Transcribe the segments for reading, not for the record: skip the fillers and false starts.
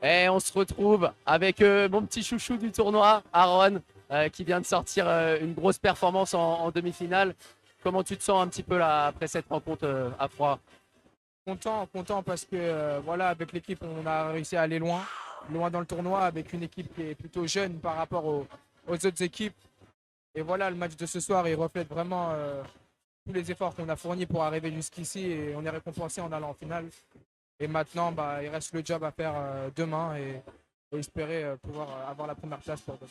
Et on se retrouve avec mon petit chouchou du tournoi, Aaron, qui vient de sortir une grosse performance en demi-finale. Comment tu te sens un petit peu là après cette rencontre à froid? Content parce que voilà, avec l'équipe, on a réussi à aller loin dans le tournoi avec une équipe qui est plutôt jeune par rapport aux autres équipes. Et voilà, le match de ce soir, il reflète vraiment tous les efforts qu'on a fournis pour arriver jusqu'ici et on est récompensé en allant en finale. Et maintenant, bah, il reste le job à faire demain et espérer pouvoir avoir la première place pour demain.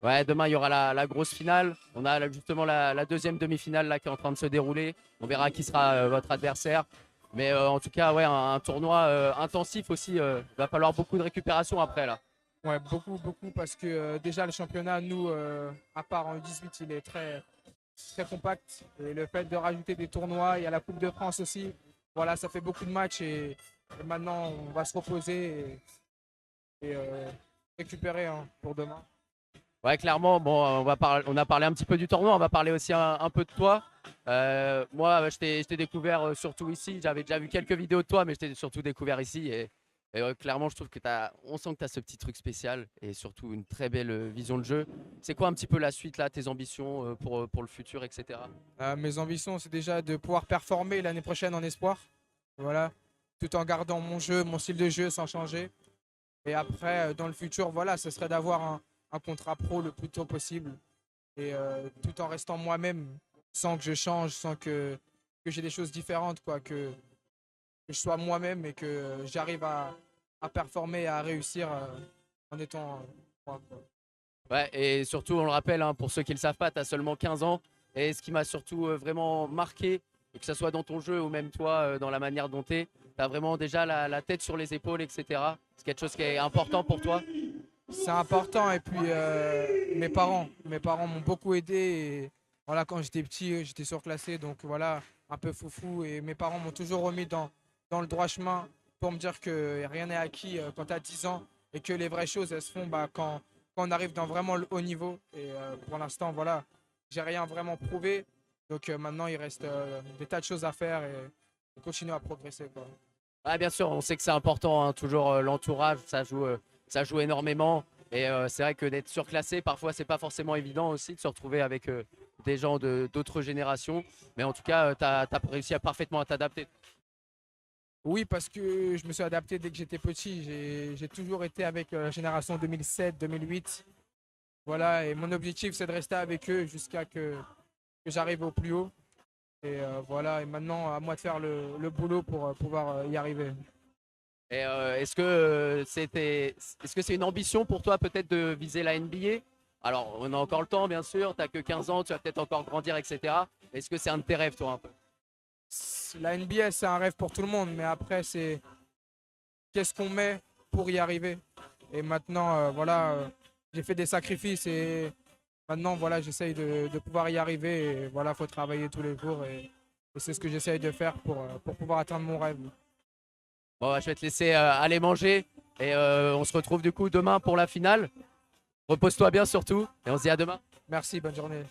Ouais, demain il y aura la grosse finale. On a justement la deuxième demi-finale là qui est en train de se dérouler. On verra qui sera votre adversaire. Mais en tout cas, ouais, un tournoi intensif aussi. Il va falloir beaucoup de récupération après là. Ouais, beaucoup, parce que déjà le championnat, nous, à part en U18, il est très compact. Et le fait de rajouter des tournois, il y a la Coupe de France aussi. Voilà, ça fait beaucoup de matchs et maintenant on va se reposer et récupérer hein, pour demain. Ouais, clairement, bon, on a parlé un petit peu du tournoi, on va parler aussi un peu de toi. Moi, je t'ai découvert surtout ici. J'avais déjà vu quelques vidéos de toi, mais je t'ai surtout découvert ici. Clairement, je trouve que on sent que tu as ce petit truc spécial et surtout une très belle vision de jeu. C'est quoi un petit peu la suite, là, tes ambitions pour le futur, etc. Mes ambitions, c'est déjà de pouvoir performer l'année prochaine en espoir. Voilà, tout en gardant mon jeu, mon style de jeu sans changer. Et après, dans le futur, voilà, ce serait d'avoir un contrat pro le plus tôt possible et tout en restant moi-même, sans que je change, sans que j'ai des choses différentes, quoi, que je sois moi-même et que j'arrive à performer et à réussir en étant moi, quoi. Ouais, et surtout, on le rappelle, hein, pour ceux qui ne le savent pas, tu as seulement 15 ans. Et ce qui m'a surtout vraiment marqué, que ce soit dans ton jeu ou même toi, dans la manière dont tu es, tu as vraiment déjà la tête sur les épaules, etc. C'est quelque chose qui est important pour toi. C'est important et puis mes parents m'ont beaucoup aidé. Et voilà, quand j'étais petit, j'étais surclassé, donc voilà, un peu foufou. Et mes parents m'ont toujours remis dans le droit chemin pour me dire que rien n'est acquis quand tu as 10 ans et que les vraies choses, elles se font bah, quand on arrive dans vraiment le haut niveau. Et pour l'instant, voilà, j'ai rien vraiment prouvé. Donc maintenant, il reste des tas de choses à faire et continuer à progresser, quoi. Ouais, bien sûr, on sait que c'est important, hein, toujours l'entourage, ça joue énormément. Et c'est vrai que d'être surclassé, parfois, c'est pas forcément évident aussi de se retrouver avec des gens d'autres générations. Mais en tout cas, tu as réussi parfaitement à t'adapter. Oui, parce que je me suis adapté dès que j'étais petit. J'ai toujours été avec la génération 2007-2008. Voilà, et mon objectif, c'est de rester avec eux jusqu'à que j'arrive au plus haut. Et voilà, et maintenant, à moi de faire le boulot pour pouvoir y arriver. Et est-ce que c'est une ambition pour toi peut-être de viser la NBA? Alors, on a encore le temps, bien sûr, tu n'as que 15 ans, tu vas peut-être encore grandir, etc. Est-ce que c'est un de tes rêves, toi, un peu? La NBA, c'est un rêve pour tout le monde, mais après, c'est qu'est-ce qu'on met pour y arriver. Et maintenant, voilà, j'ai fait des sacrifices et maintenant, voilà, j'essaye de pouvoir y arriver. Et voilà, il faut travailler tous les jours et c'est ce que j'essaye de faire pour pouvoir atteindre mon rêve. Bon, je vais te laisser aller manger et on se retrouve du coup demain pour la finale. Repose-toi bien surtout et on se dit à demain. Merci, bonne journée.